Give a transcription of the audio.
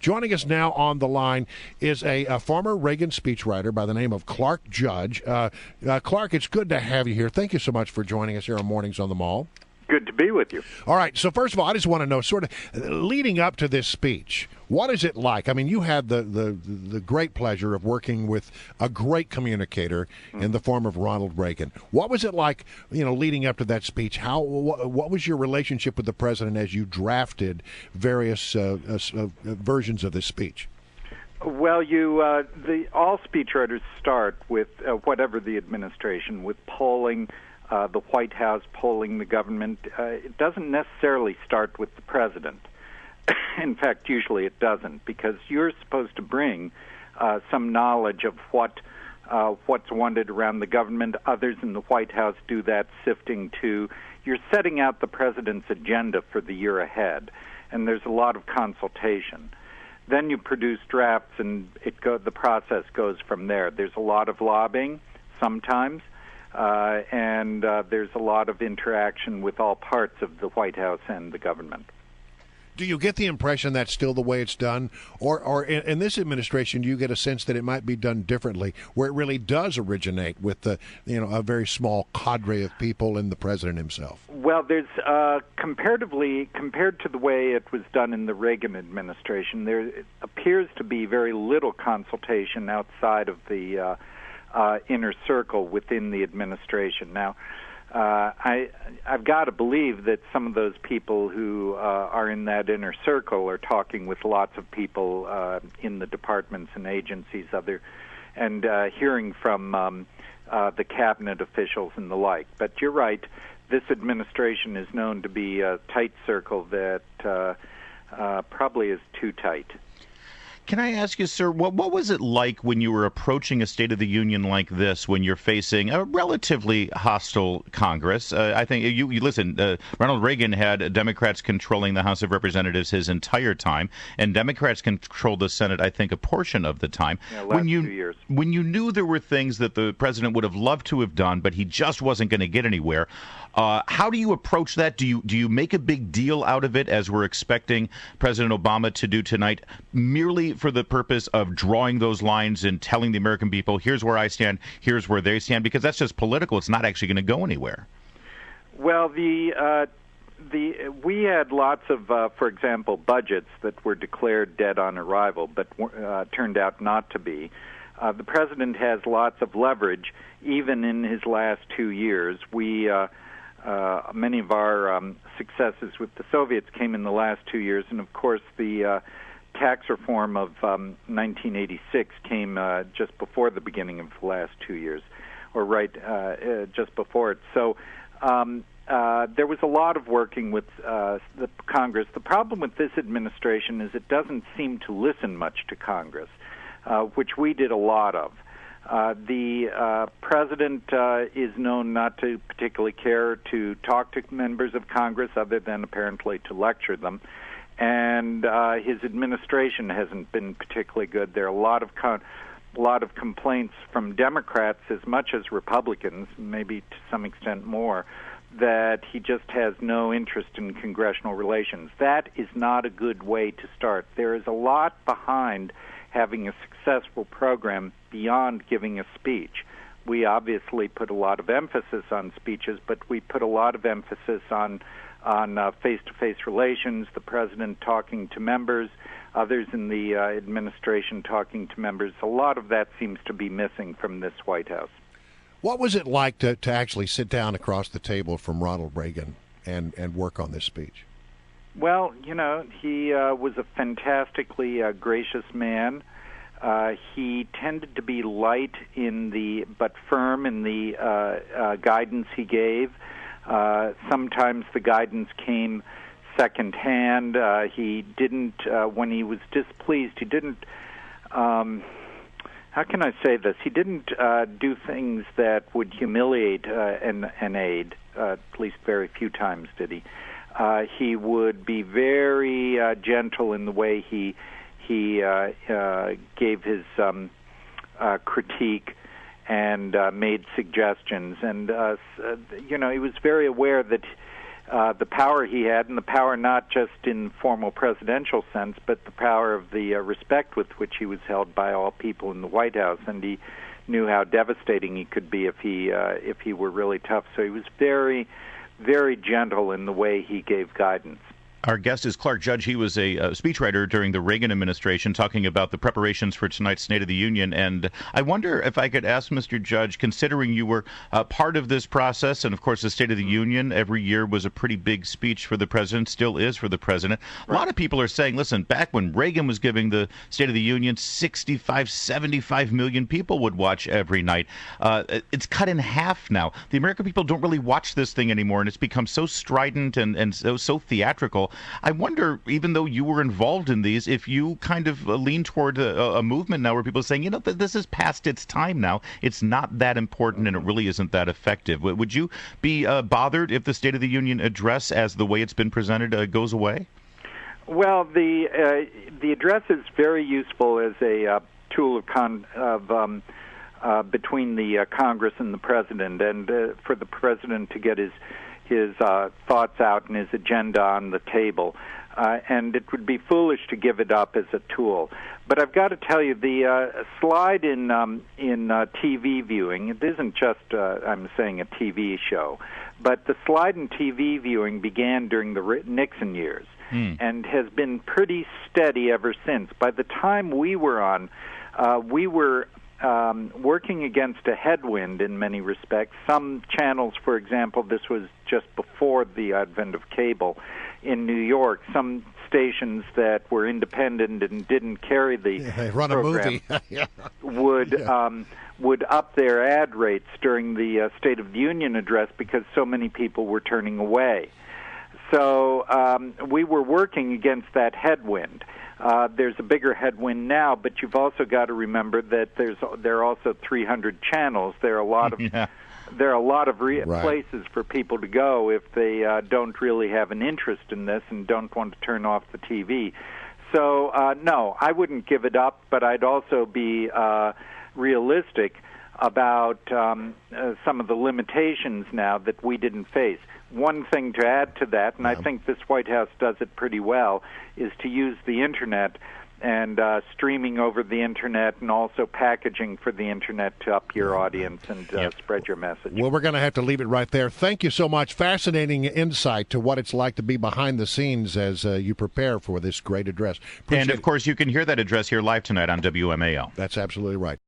Joining us now on the line is a former Reagan speechwriter by the name of Clark Judge. Clark, it's good to have you here. Thank you so much for joining us here on Mornings on the Mall. Good to be with you. All right, so first of all, I just want to know, sort of leading up to this speech, what is it like? I mean, you had the great pleasure of working with a great communicator in the form of Ronald Reagan. What was it like, leading up to that speech? What was your relationship with the president as you drafted various versions of this speech? Well, all speechwriters start with whatever the administration, with polling. The White House, polling the government. It doesn't necessarily start with the president. In fact, usually it doesn't, because you're supposed to bring some knowledge of what's wanted around the government. Others in the White House do that sifting too. You're setting out the president's agenda for the year ahead, and there's a lot of consultation. Then you produce drafts, and the process goes from there. There's a lot of lobbying sometimes. And there's a lot of interaction with all parts of the White House and the government. Do you get the impression that's still the way it's done? Or in this administration, do you get a sense that it might be done differently, where it really does originate with a very small cadre of people and the president himself? Well, there's compared to the way it was done in the Reagan administration, there appears to be very little consultation outside of the inner circle within the administration. Now, I've got to believe that some of those people who are in that inner circle are talking with lots of people in the departments and agencies, and hearing from the cabinet officials and the like. But you're right, this administration is known to be a tight circle that probably is too tight. Can I ask you, sir, what was it like when you were approaching a State of the Union like this, when you're facing a relatively hostile Congress? I think you listen. Ronald Reagan had Democrats controlling the House of Representatives his entire time, and Democrats controlled the Senate, I think, a portion of the time. Yeah, last 2 years. When you knew there were things that the president would have loved to have done, but he just wasn't going to get anywhere, how do you approach that? Do you make a big deal out of it, as we're expecting President Obama to do tonight, merely for the purpose of drawing those lines and telling the American people, here's where I stand, here's where they stand, because that's just political. It's not actually going to go anywhere. Well, we had lots of, for example, budgets that were declared dead on arrival, but turned out not to be. The president has lots of leverage, even in his last 2 years. Many of our successes with the Soviets came in the last 2 years, and of course the tax reform of 1986 came just before the beginning of the last 2 years, or just before it. So there was a lot of working with the Congress. The problem with this administration is it doesn't seem to listen much to Congress, which we did a lot of. The president is known not to particularly care to talk to members of Congress, other than apparently to lecture them. And his administration hasn't been particularly good. There are a lot of complaints from Democrats as much as Republicans, maybe to some extent more, that he just has no interest in congressional relations. That is not a good way to start. There is a lot behind having a successful program beyond giving a speech. We obviously put a lot of emphasis on speeches, but we put a lot of emphasis on face-to-face relations, the president talking to members, others in the administration talking to members. A lot of that seems to be missing from this White House. What was it like to actually sit down across the table from Ronald Reagan and work on this speech? Well, he was a fantastically gracious man. He tended to be light but firm in the guidance he gave. Sometimes the guidance came secondhand. He didn't, when he was displeased, he didn't, how can I say this? He didn't do things that would humiliate an aide, at least very few times did he. He would be very gentle in the way he gave his critique and made suggestions. And, he was very aware that the power he had, and the power not just in formal presidential sense, but the power of the respect with which he was held by all people in the White House, and he knew how devastating he could be if he were really tough. So he was very, very gentle in the way he gave guidance. Our guest is Clark Judge. He was a speechwriter during the Reagan administration talking about the preparations for tonight's State of the Union. And I wonder if I could ask Mr. Judge, considering you were part of this process, and of course the State of the Union every year was a pretty big speech for the president, still is for the president. A lot of people are saying, listen, back when Reagan was giving the State of the Union, 65, 75 million people would watch every night. It's cut in half now. The American people don't really watch this thing anymore, and it's become so strident and so theatrical. I wonder, even though you were involved in these, if you kind of lean toward a movement now where people are saying, you know, this is past its time now. It's not that important, and it really isn't that effective. Would you be bothered if the State of the Union address, as the way it's been presented, goes away? Well, the address is very useful as a tool of between the Congress and the president, and for the president to get his thoughts out and his agenda on the table. And it would be foolish to give it up as a tool. But I've got to tell you, the slide in TV viewing, it isn't just, I'm saying, a TV show, but the slide in TV viewing began during the Nixon years and has been pretty steady ever since. By the time we were on, we were working against a headwind in many respects. Some channels, for example, this was just before the advent of cable in New York, some stations that were independent and didn't carry the program would up their ad rates during the State of the Union address because so many people were turning away. So we were working against that headwind. There's a bigger headwind now, but you've also got to remember that there are also 300 channels. There are a lot of places for people to go if they don't really have an interest in this and don't want to turn off the TV. So no, I wouldn't give it up, but I'd also be realistic about some of the limitations now that we didn't face. One thing to add to that, and I think this White House does it pretty well, is to use the Internet and streaming over the Internet and also packaging for the Internet to up your audience and spread your message. Well, we're going to have to leave it right there. Thank you so much. Fascinating insight to what it's like to be behind the scenes as you prepare for this great address. And, of course, you can hear that address here live tonight on WMAL. That's absolutely right.